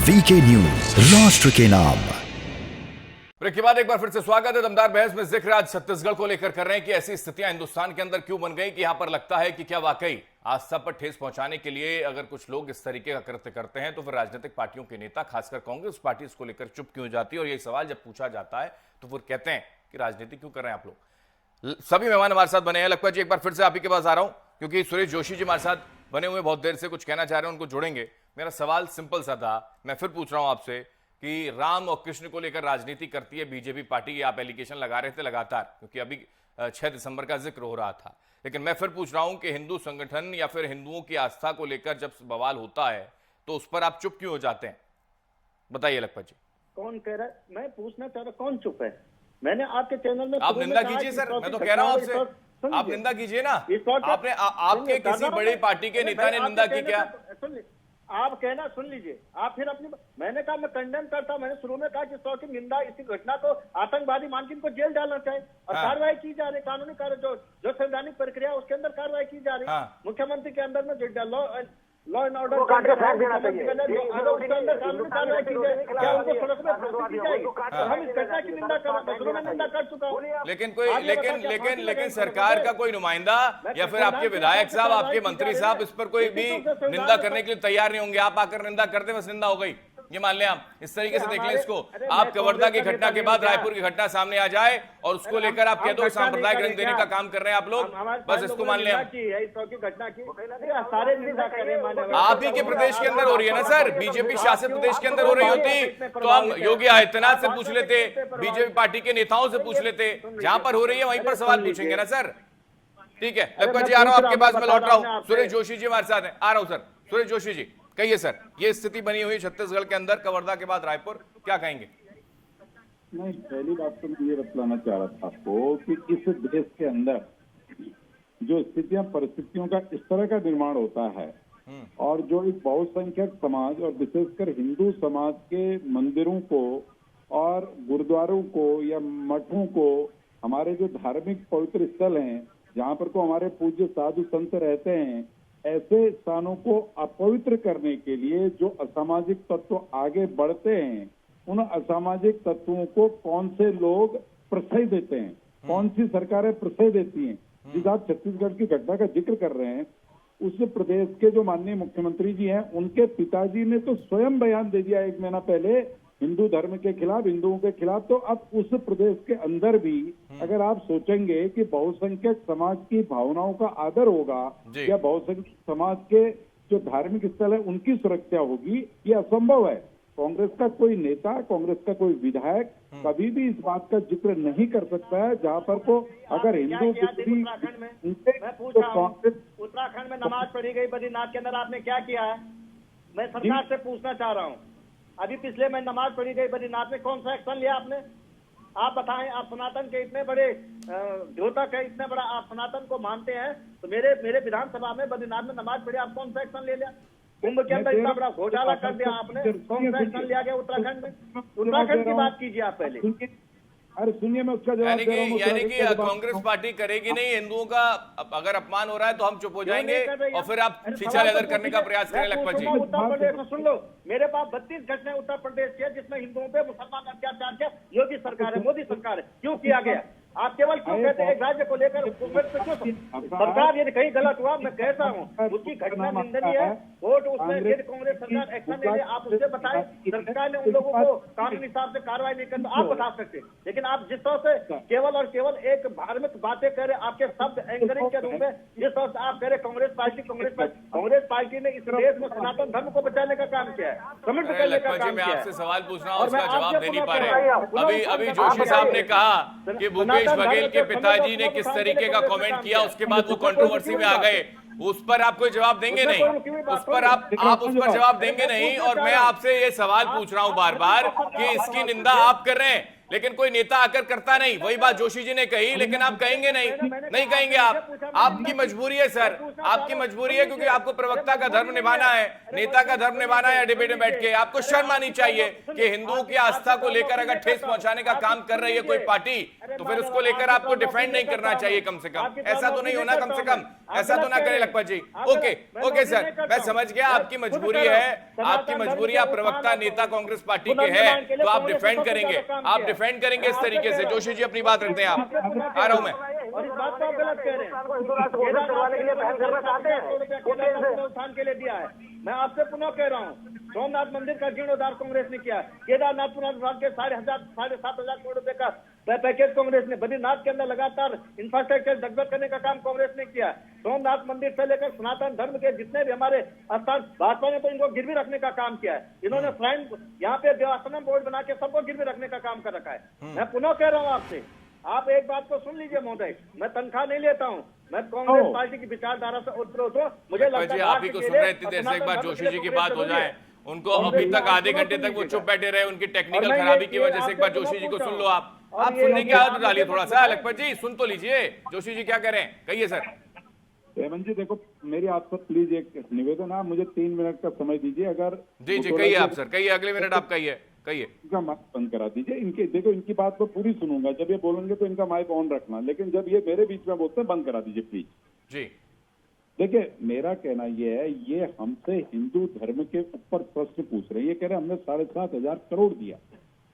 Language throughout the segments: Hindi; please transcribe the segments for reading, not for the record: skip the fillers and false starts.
वीके न्यूज, राष्ट्र के नाम। ब्रेक के बाद एक बार फिर से स्वागत है। दमदार बहस में जिक्र आज छत्तीसगढ़ को लेकर कर रहे हैं कि ऐसी स्थितियां हिंदुस्तान के अंदर क्यों बन गई कि यहां पर लगता है कि क्या वाकई आस्था पर ठेस पहुंचाने के लिए अगर कुछ लोग इस तरीके का कृत्य करते हैं तो फिर राजनीतिक पार्टियों के नेता, खासकर कांग्रेस पार्टी, इसको लेकर चुप क्यों जाती है। और ये सवाल जब पूछा जाता है तो फिर कहते हैं कि राजनीति क्यों कर रहे हैं आप लोग। सभी मेहमान हमारे साथ बने हैं। लखपत जी, एक बार फिर से आप ही के पास आ रहा हूं क्योंकि सुरेश जोशी जी हमारे साथ बने हुए बहुत देर से कुछ कहना चाह रहे हैं, उनको जोड़ेंगे। मेरा सवाल सिंपल सा था, मैं फिर पूछ रहा हूं आपसे कि राम और कृष्ण को लेकर राजनीति करती है बीजेपी पार्टी, आप एलिगेशन लगा रहे थे लगातार, क्योंकि अभी 6 दिसंबर का जिक्र हो रहा था। लेकिन मैं फिर पूछ रहा हूं कि हिंदू संगठन या फिर हिंदुओं की आस्था को लेकर जब बवाल होता है तो उस पर आप चुप क्यों हो जाते हैं? बताइए लखपत जी। कौन कह रहा है? मैं पूछना चाह रहा कौन चुप है? मैंने आपके चैनल में आप निंदा कीजिए सर, मैं तो कह रहा हूं आपसे, आप निंदा कीजिए ना। आपने आपके किसी बड़ी पार्टी के नेता ने निंदा की क्या? आप कहना सुन लीजिए, आप फिर अपनी, मैंने कहा मैं कंडेम करता हूं। मैंने शुरू में कहा कि सौ की निंदा, इसी घटना को आतंकवादी मान के इनको जेल डालना चाहिए और कार्रवाई की जा रही, कानूनी कार्य जो संवैधानिक प्रक्रिया उसके अंदर कार्रवाई की जा रही। मुख्यमंत्री के अंदर में जो लॉ एंड ऑर्डर काट के फेंक देना चाहिए। कानूनी कार्रवाई की जाए, क्या उनको सड़क में फांसी दी जाएगी? हम इस घटना की निंदा कर चुका हूँ। लेकिन सरकार का कोई नुमाइंदा या फिर आपके विधायक साहब, आपके मंत्री साहब इस पर कोई भी निंदा करने के लिए तैयार नहीं होंगे। आप आकर निंदा करते बस निंदा हो गई, ये मान लें आप। इस तरीके से देख लें इसको। आप कवर्धा की घटना के बाद रायपुर की घटना सामने आ जाए और उसको लेकर आप कह दो सांप्रदायिक रंग देने का काम कर रहे हैं आप लोग, बस इसको मान लें। आप ही के प्रदेश के अंदर हो रही है ना सर, बीजेपी शासित प्रदेश के अंदर हो रही होती तो हम योगी आदित्यनाथ से पूछ लेते, बीजेपी पार्टी के नेताओं से पूछ लेते। जहां पर हो रही है वहीं पर सवाल पूछेंगे ना सर। ठीक है लखपत जी, आ रहा हूं आपके पास, मैं लौट रहा हूं। सुरेश जोशी जी हमारे साथ हैं, आ रहा हूं सर। सुरेश जोशी जी कहिए सर, ये स्थिति बनी हुई छत्तीसगढ़ के अंदर, कवर्धा के बाद रायपुर, क्या कहेंगे? नहीं, पहली बात तो मैं ये बतलाना चाह रहा था आपको कि इस देश के अंदर जो स्थितियां, परिस्थितियों का इस तरह का निर्माण होता है और जो एक बहुसंख्यक समाज और विशेषकर हिंदू समाज के मंदिरों को और गुरुद्वारों को या मठों को, हमारे जो धार्मिक पवित्र स्थल हैं जहाँ पर को हमारे पूज्य साधु संत रहते हैं, ऐसे स्थानों को अपवित्र करने के लिए जो असामाजिक तत्व आगे बढ़ते हैं, उन असामाजिक तत्वों को कौन से लोग प्रश्रय देते हैं, कौन सी सरकारें प्रश्रय देती हैं। जिस आप छत्तीसगढ़ की घटना का जिक्र कर रहे हैं, उस प्रदेश के जो माननीय मुख्यमंत्री जी हैं, उनके पिताजी ने तो स्वयं बयान दे दिया 1 महीना पहले हिंदू धर्म के खिलाफ, हिंदुओं के खिलाफ। तो अब उस प्रदेश के अंदर भी अगर आप सोचेंगे कि बहुसंख्यक समाज की भावनाओं का आदर होगा या बहुसंख्यक समाज के जो धार्मिक स्थल है उनकी सुरक्षा होगी, ये असंभव है। कांग्रेस का कोई नेता, कांग्रेस का कोई विधायक कभी भी इस बात का जिक्र नहीं कर सकता है जहां पर को अगर हिंदू उत्तराखंड में नमाज पढ़ी गई बद्रीनाथ के अंदर, आपने क्या किया है? मैं सरकार से पूछना चाह रहा हूँ, अभी पिछले में नमाज पढ़ी गई बद्रीनाथ में, कौन सा एक्शन लिया आपने? आप बताएं। आप सनातन के इतने बड़े द्योतक है, इतने बड़ा आप सनातन को मानते हैं, तो मेरे विधानसभा में बद्रीनाथ में नमाज पढ़ी, आप कौन सा एक्शन ले लिया? कुंभ के अंदर इतना बड़ा घोटाला कर दिया आपने, कौन सा एक्शन लिया गया उत्तराखंड में? उत्तराखंड की बात कीजिए आप पहले। अरे सुनिए, मैं उसका जवाब दे रहा हूं। यानी कि कांग्रेस पार्टी करेगी नहीं, हिंदुओं का अगर अपमान हो रहा है तो हम चुप हो जाएंगे और फिर आप शिक्षा लेदर करने का प्रयास करें। लखपत जी उत्तर प्रदेश में सुन लो, मेरे पास 32 घटनाएं उत्तर प्रदेश की है जिसमें हिंदुओं पे मुसलमान अत्याचार किया। योगी सरकार है, मोदी सरकार है, क्यों किया गया? आप केवल क्यों कहते हैं एक राज्य को लेकर सरकार ये कहीं गलत हुआ? मैं कहता हूँ उसकी घटना निंदनीय है, वोट उसमें यदि कांग्रेस सरकार एक्शन ले ले, आप उससे बताएं सरकार ने उन लोगों को कानूनी हिसाब से कार्रवाई नहीं कर, तो आप बता सकते। लेकिन आप जिस तरह से केवल और केवल एक धार्मिक बातें कह रहे, आपके शब्द एंकरिंग के रूप में जिस तरह से आप कह रहे कांग्रेस पार्टी ने इस देश में सनातन धर्म को बचाने का काम किया है, कमेंट करने का काम किया है। मैं आपसे सवाल पूछ रहा हूँ, उसका जवाब दे नहीं पा रहे। अभी जोशी साहब ने कहा कि भूपेश बघेल के पिताजी ने किस तरीके का कमेंट किया, उसके बाद वो कंट्रोवर्सी में आ गए, उस पर आप कोई जवाब देंगे नहीं, उस पर आप उस पर जवाब देंगे नहीं। और मैं आपसे ये सवाल पूछ रहा हूं बार बार कि इसकी निंदा आप कर रहे हैं, लेकिन कोई नेता आकर करता नहीं। वही बात जोशी जी ने कही, लेकिन आप कहेंगे नहीं कहेंगे आप। आपकी मजबूरी है सर, आपकी मजबूरी है, क्योंकि आपको प्रवक्ता का धर्म निभाना है, नेता का धर्म निभाना है। डिबेट में बैठ के आपको शर्म आनी चाहिए कि हिंदुओं की आस्था को लेकर अगर ठेस पहुंचाने का काम कर रही है कोई पार्टी, तो फिर उसको लेकर आपको डिफेंड नहीं करना चाहिए। कम से कम ऐसा तो नहीं होना, कम से कम ऐसा तो ना करें लखपत जी। ओके सर, मैं समझ गया आपकी मजबूरी है, आपकी मजबूरी। आप प्रवक्ता नेता कांग्रेस पार्टी के हैं तो आप डिफेंड करेंगे, आप डिफेंड करेंगे इस तरीके से। जोशी जी अपनी बात रखते हैं, आप आ रहा हूं मैं। और इस बात को आप गलत कह रहे हैं। उत्थान के लिए दिया है। मैं आपसे पुनः कह रहा हूँ, सोमनाथ मंदिर का जीर्णोद्धार कांग्रेस ने किया, केदारनाथ पुनर्निर्माण के 7,500 करोड़ रुपए का पैकेज कांग्रेस ने, बद्रीनाथ के अंदर लगातार इंफ्रास्ट्रक्चर डेवलप करने का काम कांग्रेस ने किया। सोमनाथ मंदिर से लेकर सनातन धर्म के जितने भी हमारे स्थान, भाजपा ने तो इनको गिरवी रखने का काम किया है। इन्होंने श्राइन यहाँ पे देवस्थानम बोर्ड बना के सबको गिरवी रखने का काम कर रखा है। मैं पुनः कह रहा हूँ आपसे, आप एक बात को सुन लीजिए महोदय, मैं तनख्वाह नहीं लेता हूँ, मैं कांग्रेस पार्टी की विचारधारा से उत्प्रोत हूँ। मुझे लगता है आप ही को सुन रहे इतनी देर से, एक बार जोशी जी की बात हो जाए। उनको अभी तक आधे घंटे तक वो चुप बैठे रहे, उनकी टेक्निकल खराबी की वजह से। एक बार जोशी जी को सुन लो, आप सुनने की आदत डालिए थोड़ा सा। लखपत जी सुन तो लीजिए, जोशी जी क्या कह रहे हैं, कहिए सर। हेमंत जी देखो, मेरी आपसे प्लीज एक निवेदन है, मुझे 3 मिनट का समय दीजिए। अगर जी कहिए आप सर, कहिए, अगले मिनट आप कहिए। इनका माइक बंद करा दीजिए। इनके देखो, इनकी बात तो पूरी सुनूंगा, जब ये बोलेंगे तो इनका माइक ऑन रखना, लेकिन जब ये मेरे बीच में बोलते हैं बंद करा दीजिए प्लीज। जी देखिए, मेरा कहना ये है, ये हमसे हिंदू धर्म के ऊपर प्रश्न पूछ रहे हैं। ये कह रहे हैं हमने 7,500 करोड़ दिया।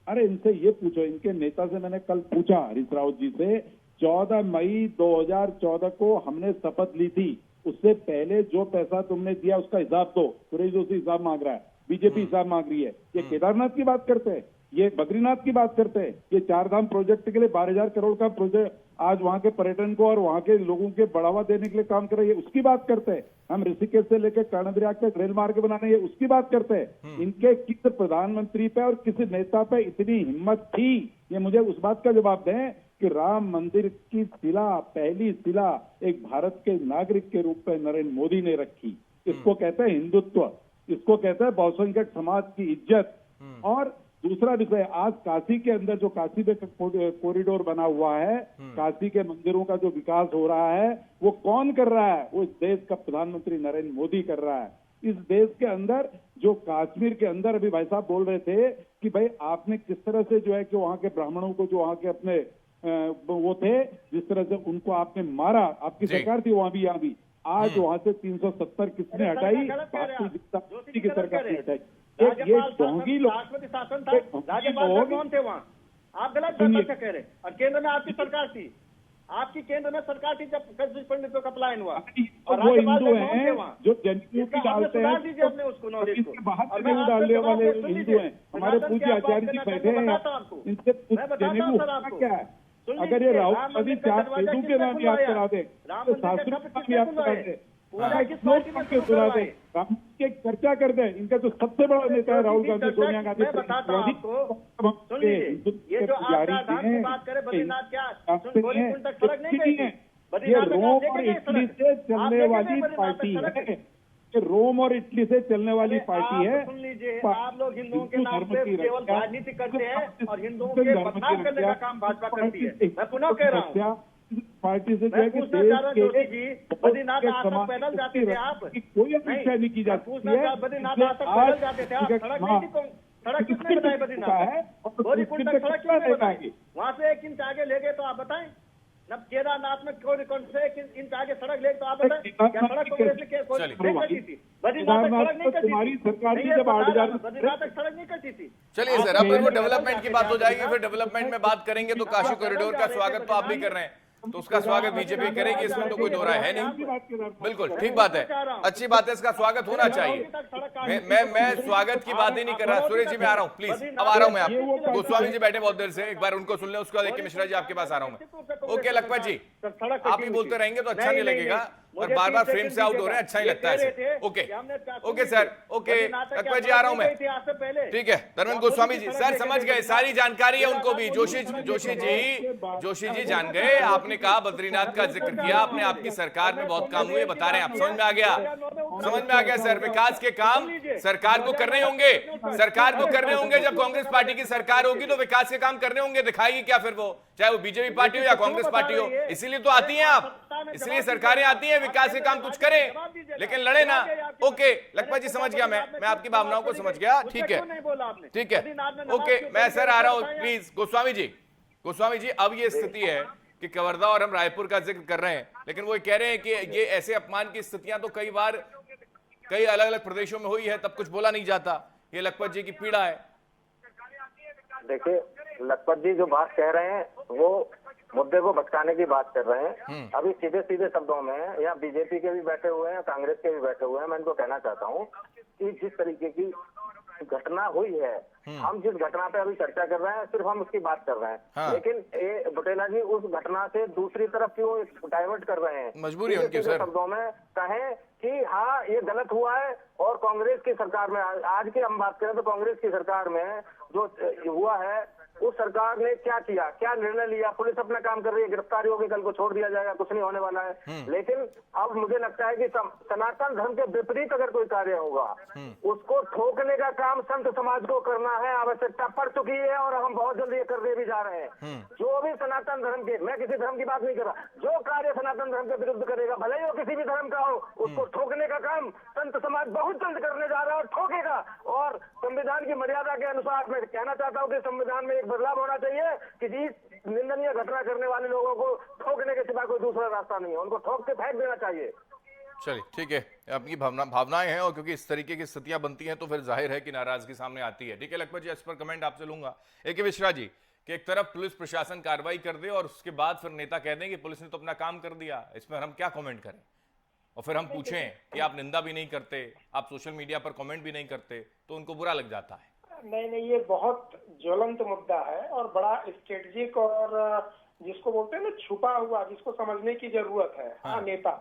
अरे इनसे ये पूछो, इनके नेता से मैंने कल पूछा, हरीश रावत जी से, 14 मई 2014 को हमने शपथ ली थी, उससे पहले जो पैसा तुमने दिया उसका हिसाब दो। सुरेश जोशी हिसाब मांग रहा है, बीजेपी हिसाब मांग रही है। ये केदारनाथ की बात करते हैं, ये बद्रीनाथ की बात करते हैं, ये 4 धाम प्रोजेक्ट के लिए 12,000 करोड़ का प्रोजेक्ट आज वहां के पर्यटन को और वहां के लोगों के बढ़ावा देने के लिए काम कर रही है, उसकी बात करते हैं। हम ऋषिकेश से लेकर कर्णप्रयाग तक रेल मार्ग बनाने है, उसकी बात करते हैं। इनके किस प्रधानमंत्री पे और किस नेता पे इतनी हिम्मत थी, ये मुझे उस बात का जवाब दें कि राम मंदिर की शिला, पहली शिला एक भारत के नागरिक के रूप में नरेंद्र मोदी ने रखी। इसको कहते हैं हिंदुत्व, इसको कहते हैं बहुसंख्यक समाज की इज्जत। और दूसरा विषय, आज काशी के अंदर जो काशी में कॉरिडोर बना हुआ है, काशी के मंदिरों का जो विकास हो रहा है, वो कौन कर रहा है? वो इस देश का प्रधानमंत्री नरेंद्र मोदी कर रहा है। इस देश के अंदर जो कश्मीर के अंदर, अभी भाई साहब बोल रहे थे कि भाई आपने किस तरह से जो है कि वहां के ब्राह्मणों को, जो वहां के अपने वो थे, जिस तरह से उनको आपने मारा, आपकी सरकार थी वहां भी, यहाँ भी। आज वहां से 370 किसने हटाई? भारतीय जनता पार्टी की सरकार ने हटाई। ये ढोंगी लोग, राष्ट्रपति शासन था, राज्यपाल कौन थे वहाँ? आप गलत बात कह रहे। और केंद्र में आपकी सरकार थी, आपकी केंद्र में सरकार थी जब कश्मीर पंडितों का पलायन हुआ। और वो हिंदू हैं जो जनता की डालते हैं, अपने उसको नॉलेज को बाहर डालने वाले हिंदू हैं। हमारे पूज्य आचार्य जी बैठे हैं, इनसे जनेऊ क्या है? अगर ये राहुल गांधी 4 वेदों के नाम याद करा दे, तो शास्त्रों का नाम याद करा दे, सुना दे, राम की चर्चा कर दे। इनका जो सबसे बड़ा नेता है राहुल गांधी, सोनिया गांधी, ये जो आप बात करें, बद्रीनाथ क्या तक सड़क नहीं गई है? ये रोम और इटली से चलने वाली पार्टी है, रोम और इटली से चलने वाली पार्टी है। सुन लीजिए, आप लोग हिंदुओं के नाम पे केवल राजनीति करते हैं और हिंदुओं के बदनाम करने का काम भाजपा करती है। मैं पुनः कह रहा हूँ, पार्टी से जो है कि देश के बद्रीनाथ तक पैदल जाते थे आप, कोई अपेक्षा नहीं की जाती है। बद्रीनाथ तक पैदल जाते थे आप, सड़क नहीं थी, सड़क किसने बनाई बद्रीनाथ है? गौरीकुंड तक सड़क किसने बनाई? वहां से 1 इंच आगे ले गए तो आप बताएं। जब केदारनाथ में गौरीकुंड से 1 इंच आगे सड़क ले तो आप बताएं, क्या सड़क कांग्रेस ने नहीं थी? बद्रीनाथ तक सड़क नहीं तुम्हारी सरकार की जब 8,000 बद्रीनाथ तक सड़क नहीं करती थी। चलिए सर, अब वो डेवलपमेंट की बात हो जाएगी, फिर डेवलपमेंट में बात करेंगे। तो काशी कॉरिडोर का स्वागत तो आप भी कर रहे हैं, तो उसका स्वागत बीजेपी करेगी, इसमें तो कोई दो राय है नहीं। बिल्कुल ठीक बात है, अच्छी बात है, इसका स्वागत होना चाहिए। मैं स्वागत की बात ही नहीं कर रहा। सुरेश जी मैं आ रहा हूँ, प्लीज अब आ रहा हूँ मैं। आप गोस्वामी जी बैठे बहुत देर से, एक बार उनको सुन लें, उसके बाद एक मिश्रा जी आपके पास आ रहा हूँ मैं। ओके लखपत जी, आप ही बोलते रहेंगे तो अच्छा नहीं लगेगा, और बार बार फ्रेम से आउट हो रहे हैं, अच्छा ही लगता है। ओके सर, ओके लखपत जी आ रहा हूँ मैं, ठीक है। धर्मेंद्र गोस्वामी जी सर समझ गए, सारी जानकारी है उनको भी। जोशी जी जान गए, आपने कहा बद्रीनाथ का जिक्र किया आपने, आपकी सरकार में बहुत काम हुए, बता रहे हैं आप, समझ में आ गया। समझ में आ गया सर। विकास के काम सरकार को करने होंगे, सरकार को करने होंगे। जब कांग्रेस पार्टी की सरकार होगी तो विकास के काम करने होंगे। दिखाएगी क्या फिर वो, चाहे वो बीजेपी पार्टी हो या कांग्रेस पार्टी हो। इसीलिए तो आती हैं आप, इसलिए सरकारें आती हैं, विकास के काम कुछ करें लेकिन लड़े ना। ओके लखपत जी, समझ गया मैं आपकी भावनाओं को समझ गया। ठीक है, ठीक है, ओके। मैं सर आ रहा हूं, प्लीज गोस्वामी जी। अब ये स्थिति है कि कवर्धा और हम रायपुर का जिक्र कर रहे हैं, लेकिन वो कह रहे हैं कि ये ऐसे अपमान की स्थितियां तो कई बार कई अलग अलग प्रदेशों में हुई है, तब कुछ बोला नहीं जाता। ये लखपत जी की पीड़ा है। देखिए, लखपत जी जो बात कह रहे हैं वो मुद्दे को भटकाने की बात कर रहे हैं। अभी सीधे सीधे शब्दों में यहाँ बीजेपी के भी बैठे हुए हैं, कांग्रेस के भी बैठे हुए हैं। मैं इनको कहना चाहता हूँ कि जिस तरीके की घटना हुई है, हम जिस घटना पे अभी चर्चा कर रहे हैं सिर्फ हम उसकी बात कर रहे हैं। हाँ। लेकिन बुटेला जी उस घटना से दूसरी तरफ क्यों डाइवर्ट कर रहे हैं? मजबूरी है उनकी सर। शब्दों में कहें कि हाँ ये गलत हुआ है और कांग्रेस की सरकार में, आज की हम बात करें तो कांग्रेस की सरकार में जो हुआ है उस सरकार ने क्या किया, क्या निर्णय लिया। पुलिस अपना काम कर रही है, गिरफ्तारी होगी, कल को छोड़ दिया जाएगा, कुछ नहीं होने वाला है। लेकिन अब मुझे लगता है कि सनातन धर्म के विपरीत अगर कोई कार्य होगा उसको ठोकने का काम संत समाज को करना है। आवश्यकता पड़ चुकी है और हम बहुत जल्दी ये करने भी जा रहे हैं। जो भी सनातन धर्म के, मैं किसी धर्म की बात नहीं कर रहा, जो कार्य सनातन धर्म के विरुद्ध करेगा, भले ही वो किसी भी धर्म का हो, उसको ठोकने का काम संत समाज बहुत जल्द करने जा रहा है और ठोकेगा। और संविधान की मर्यादा के अनुसार मैं कहना चाहता हूँ कि संविधान में एक बदलाव होना चाहिए कि जिस निंदनीय घटना करने वाले लोगों को ठोकने के सिवा कोई दूसरा रास्ता नहीं है, उनको ठोक के फेंक देना चाहिए। चलिए ठीक है, आपकी भावनाएं हैं और क्योंकि इस तरीके की स्थितियां बनती हैं तो फिर जाहिर है कि नाराजगी सामने आती है। ठीक है लखपत जी, इस पर कमेंट आपसे लूंगा। ए.के. मिश्रा जी कि एक तरफ पुलिस प्रशासन कार्रवाई कर दे और उसके बाद फिर नेता कह दें कि पुलिस ने तो अपना काम कर दिया, इसमें हम क्या कमेंट करें? और फिर हम पूछें कि आप निंदा भी नहीं करते, आप सोशल मीडिया पर कमेंट भी नहीं करते, तो उनको बुरा लग जाता है। नहीं, ये बहुत ज्वलंत मुद्दा है और बड़ा स्ट्रेटेजिक और जिसको बोलते हैं ना छुपा हुआ, जिसको समझने की जरूरत है। हाँ, नेता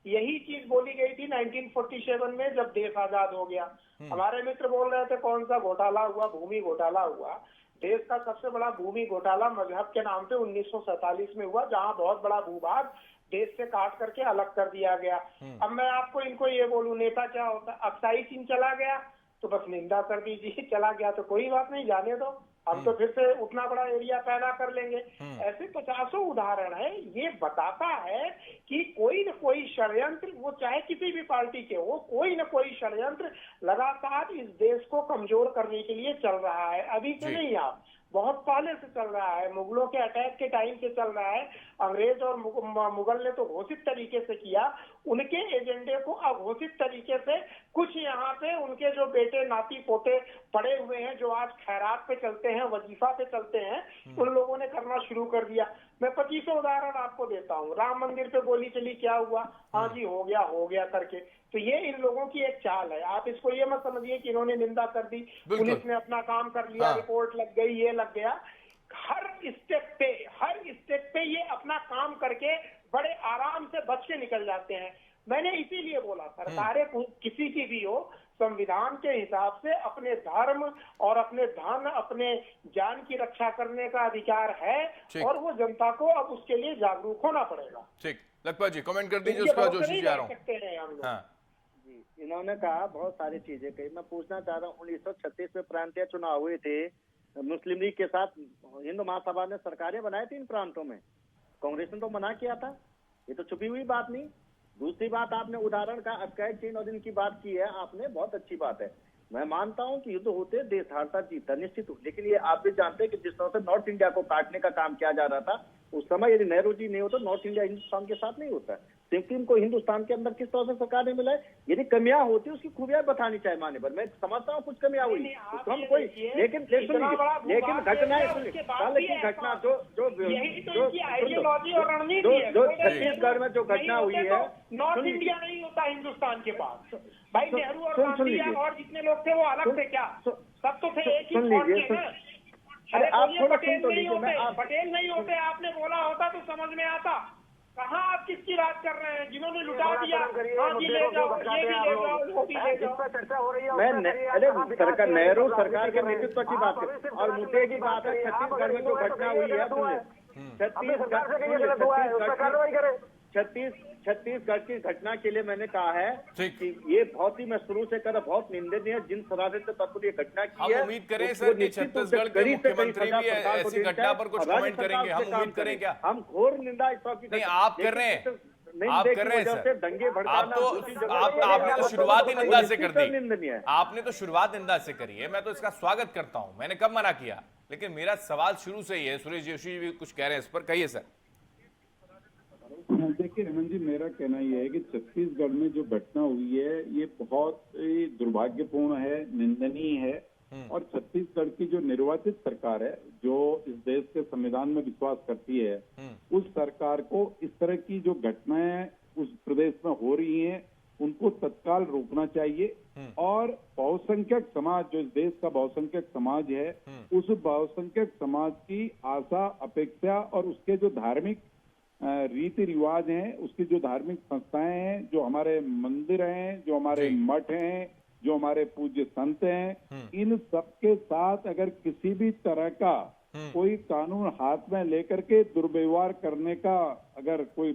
यही चीज बोली गई थी 1947 में जब देश आजाद हो गया। हमारे मित्र बोल रहे थे कौन सा घोटाला हुआ, भूमि घोटाला हुआ। देश का सबसे बड़ा भूमि घोटाला मजहब के नाम पे 1947 में हुआ, जहाँ बहुत बड़ा भूभाग देश से काट करके अलग कर दिया गया। अब मैं आपको इनको ये बोलूं, नेता क्या होता है? अक्साई सिंह चला गया तो बस निंदा कर दीजिए, चला गया तो कोई बात नहीं, जाने दो, हम तो फिर से उतना बड़ा एरिया पैदा कर लेंगे। ऐसे 50 उदाहरण है। ये बताता है कि कोई न कोई षड्यंत्र, वो चाहे किसी भी पार्टी के हो, कोई न कोई षड्यंत्र लगातार इस देश को कमजोर करने के लिए चल रहा है। अभी से नहीं, आप बहुत पहले से चल रहा है। मुगलों के अटैक के टाइम से चल रहा है। अंग्रेज और मुगल ने तो घोषित तरीके से किया, उनके एजेंडे को अघोषित तरीके से कुछ यहाँ पे उनके जो बेटे नाती पोते पड़े हुए हैं, जो आज खैरात पे चलते हैं, वजीफा पे चलते हैं, उन लोगों ने करना शुरू कर दिया। मैं 25 उदाहरण आपको देता हूँ। राम मंदिर पे गोली चली, क्या हुआ? हाँ जी, हो गया करके। तो ये इन लोगों की एक चाल है। आप इसको ये मत समझिए कि इन्होंने निंदा कर दी, पुलिस ने अपना काम कर लिया, रिपोर्ट लग गई, ये लग गया। हर स्टेप पे ये अपना काम करके बड़े आराम से बच के निकल जाते हैं। मैंने इसीलिए बोला, सरकारें किसी की भी हो, संविधान के हिसाब से अपने धर्म और अपने धन, अपने जान की रक्षा करने का अधिकार है और वो जनता को अब उसके लिए जागरूक होना पड़ेगा। ठीक, लखपत जी कमेंट कर दीजिए उसका, जोशी जी आ रहा हूं। हाँ जी, इन्होंने कहा बहुत सारी चीजें कही। मैं पूछना चाह रहा हूँ, 1936 में प्रांतीय चुनाव हुए थे, मुस्लिम लीग के साथ हिंदू महासभा ने सरकारें बनाई थी इन प्रांतों में, कांग्रेस ने तो मना किया था। ये तो छुपी हुई बात नहीं। दूसरी बात, आपने उदाहरण का अक्साई चीन और इनकी बात की है, आपने बहुत अच्छी बात है। मैं मानता हूं कि युद्ध होते देश हारता जीतता निश्चित हो, लेकिन ये आप भी जानते हैं कि जिस तरह से नॉर्थ इंडिया को काटने का काम किया जा रहा था उस समय, यदि नेहरू जी नहीं होता, नॉर्थ इंडिया हिंदुस्तान के साथ नहीं होता। सिक्किम को हिंदुस्तान के अंदर किस तरह से सरकार ने मिला है, यदि कमियां होती उसकी खूबियां बतानी चाहिए माने पर। मैं समझता हूँ कुछ कमियां हुई, हम कोई, लेकिन घटनाएं, कल की घटना जो छत्तीसगढ़ में जो घटना हुई है, नॉर्थ इंडिया नहीं होता हिंदुस्तान के पास। भाई नेहरू और गांधी और जितने लोग थे वो अलग थे क्या? सब तो थे एक ही फौज के हैं। अरे आप थोड़ा सुन तो लीजिए। पटेल नहीं होते, आपने बोला होता तो समझ में आता। कहाँ आप किसकी बात कर रहे हैं? जिन्होंने लुटा दिया, हाँ जी ले जाओ, ये भी ले जाओ, वो भी ले जाओ। चर्चा हो रही है। मैं सरकार, नेहरू सरकार के नेतृत्व की बात कर, और मुद्दे की बात है छत्तीसगढ़ में जो घटना हुई है, छत्तीसगढ़ की घटना के लिए मैंने कहा है ठीक। कि ये बहुत ही, मैं शुरू से कर बहुत निंदनीय है। जिन षड्यंत्र तत्व ये घटना की हम है, उम्मीद करें उसको सर कि निश्चित रूप से छत्तीसगढ़ के कड़ी से कड़ी मुख्यमंत्री सजा भी सरकार को ऐसी देनी घटना चाहिए पर कुछ और राज्य कमेंट करेंगे। सरकार हम उससे काम उम्मीद करें क्या? हम घोर निंदा इस बात की नहीं, आप कर रहे हैं। आप कर रहे हैं सर। दंगे आप भड़काना, तो दूसरी जगह आपने तो शुरुआत ही निंदा से कर दी। निंदनीय है। आपने तो शुरुआत निंदा से करी है, मैं तो इसका स्वागत करता हूं। मैंने कब मना किया? लेकिन मेरा सवाल शुरू से ही है। सुरेश जोशी जी भी कुछ कह रहे हैं इस पर, कहिए सर। देखिए हेमंत जी, मेरा कहना यह है कि छत्तीसगढ़ में जो घटना हुई है ये बहुत ही दुर्भाग्यपूर्ण है, निंदनीय है। और छत्तीसगढ़ की जो निर्वाचित सरकार है, जो इस देश के संविधान में विश्वास करती है, उस सरकार को इस तरह की जो घटनाएं उस प्रदेश में हो रही हैं उनको तत्काल रोकना चाहिए। और बहुसंख्यक समाज, जो इस देश का बहुसंख्यक समाज है, उस बहुसंख्यक समाज की आशा, अपेक्षा और उसके जो धार्मिक रीति रिवाज हैं, उसकी जो धार्मिक संस्थाएं हैं, जो हमारे मंदिर हैं, जो हमारे मठ हैं, जो हमारे पूज्य संत हैं, इन सबके साथ अगर किसी भी तरह का कोई कानून हाथ में लेकर के दुर्व्यवहार करने का अगर कोई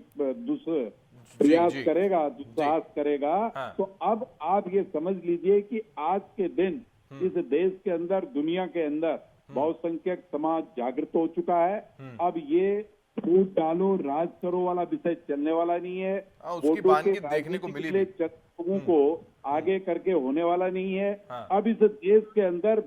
प्रयास करेगा, दुस्साहस करेगा, तो अब आप ये समझ लीजिए कि आज के दिन इस देश के अंदर, दुनिया के अंदर बहुसंख्यक समाज जागृत हो चुका है। अब ये फूट डालो राज करो वाला विषय चलने वाला नहीं है। उसकी बानगी देखने को मिली नहीं। लोगों को आगे करके होने वाला नहीं है। अब इस देश के अंदर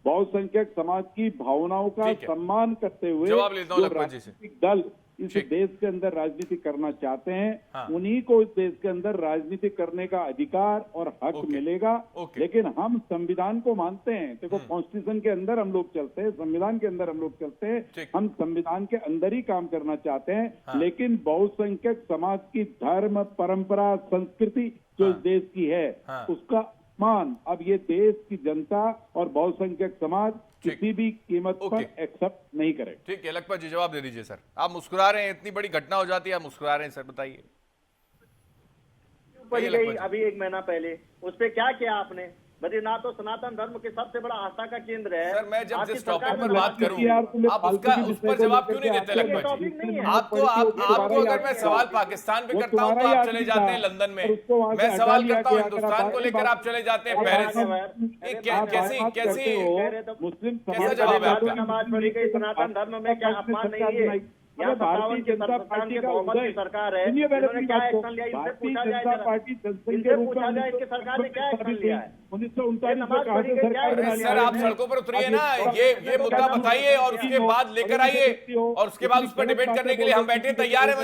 बहुसंख्यक समाज की भावनाओं का सम्मान करते हुए जवाब लेता हूं जो लखपत जी से। राजनीतिक दल इस देश के अंदर राजनीति करना चाहते हैं, उन्हीं को इस देश के अंदर राजनीति करने का अधिकार और हक मिलेगा। लेकिन हम संविधान को मानते हैं। देखो, कॉन्स्टिट्यूशन के अंदर हम लोग चलते हैं, संविधान के अंदर हम लोग चलते हैं, हम संविधान के अंदर ही काम करना चाहते हैं। लेकिन बहुसंख्यक समाज की धर्म, परंपरा, संस्कृति जो इस देश की है, उसका मान अब ये देश की जनता और बहुसंख्यक समाज किसी भी कीमत पर एक्सेप्ट नहीं करे। ठीक है, लखपत जी जवाब दे दीजिए सर। आप मुस्कुरा रहे हैं, इतनी बड़ी घटना हो जाती है, आप मुस्कुरा रहे हैं सर, बताइए। पड़ी गई अभी 1 महीना पहले, उस पे क्या किया आपने? बद्रीनाथ तो सनातन धर्म के सबसे बड़ा आस्था का केंद्र है। सर, मैं जब जिस टॉपिक पर बात करूं, आप उस पर जवाब क्यों नहीं देते लखपत जी? आपको अगर मैं सवाल पाकिस्तान पे करता हूं तो आप चले जाते हैं लंदन में। मैं सवाल करता हूं हिंदुस्तान को लेकर, आप चले जाते हैं पेरिस। कैसा जवाब है आपका? नमाज पढ़ी गई सनातन धर्म में, क्या अपमान नहीं है? यहाँ भारतीय जनता पार्टी की बहुमत की सरकार है, इन्होंने क्या एक्शन लिया? इनसे पूछा जाए, इनसे पूछा जाए इसकी सरकार ने क्या एक्शन लिया है? 1939 सर, आप सड़कों पर उतरिए ना, ये मुद्दा बताइए और उसके बाद लेकर आइए, और उसके बाद उस पर डिबेट करने के लिए हम बैठे तैयार है।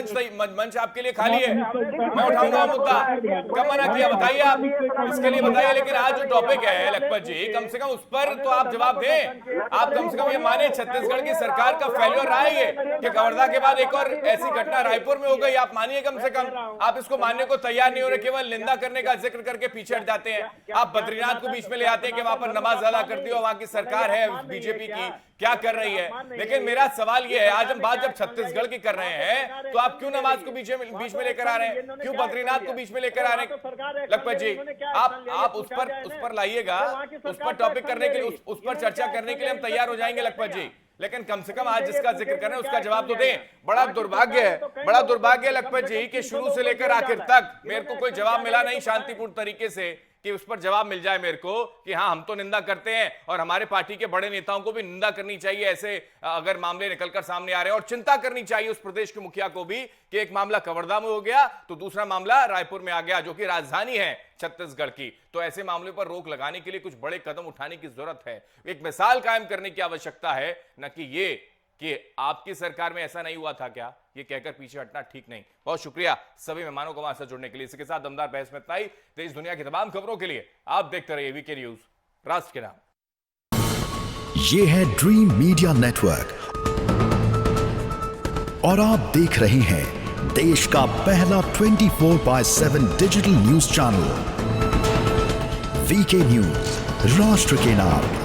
मंच आपके लिए खाली है, मैं उठाऊंगा मुद्दा। कब मना किया बताइए आप, इसके लिए बताइए। लेकिन आज जो टॉपिक है लखपत जी, कम से कम उस पर तो आप जवाब दें। आप कम से कम ये माने छत्तीसगढ़ की सरकार का फेल्योर रहा है ये कि कवर्धा के बाद एक और ऐसी घटना रायपुर में हो गई। आप मानिए कम से कम, आप इसको मानने को तैयार नहीं हो रहे, केवल निंदा करने का जिक्र करके पीछे हट जाते हैं। आप बद्रीनाथ को बीच में ले आते हैं कि वहां पर नमाज अदा करती हो, वहां की सरकार है बीजेपी की, क्या कर रही है। लेकिन मेरा सवाल यह है, आज हम बात जब छत्तीसगढ़ की कर रहे हैं तो आप क्यों नमाज को बीच में लेकर आ रहे हैं? क्यों बद्रीनाथ को बीच में लेकर आ रहे हैं? लखपत जी, आप उस पर लाइएगा, उस पर टॉपिक करने के लिए, उस पर चर्चा करने के लिए हम तैयार हो जाएंगे लखपत जी। लेकिन कम से कम आज जिसका जिक्र कर रहे हैं उसका जवाब तो दें। बड़ा दुर्भाग्य है लखपत जी कि शुरू से लेकर आखिर तक मेरे को कोई जवाब मिला नहीं शांतिपूर्ण तरीके से कि उस पर जवाब मिल जाए मेरे को कि हाँ, हम तो निंदा करते हैं और हमारे पार्टी के बड़े नेताओं को भी निंदा करनी चाहिए ऐसे अगर मामले निकलकर सामने आ रहे हैं, और चिंता करनी चाहिए उस प्रदेश के मुखिया को भी कि एक मामला कवर्धा में हो गया तो दूसरा मामला रायपुर में आ गया, जो कि राजधानी है छत्तीसगढ़ की। तो ऐसे मामले पर रोक लगाने के लिए कुछ बड़े कदम उठाने की जरूरत है, एक मिसाल कायम करने की आवश्यकता है, न कि ये कि आपकी सरकार में ऐसा नहीं हुआ था क्या, ये कहकर पीछे हटना ठीक नहीं। बहुत शुक्रिया सभी मेहमानों को हमारे साथ जुड़ने के लिए। इसके साथ दमदार बहस में इतना ही। देश दुनिया की तमाम खबरों के लिए आप देखते रहिए वीके न्यूज, राष्ट्र के नाम। ये है ड्रीम मीडिया नेटवर्क और आप देख रहे हैं देश का पहला 24/7 digital news channel VK news, राष्ट्र के नाम।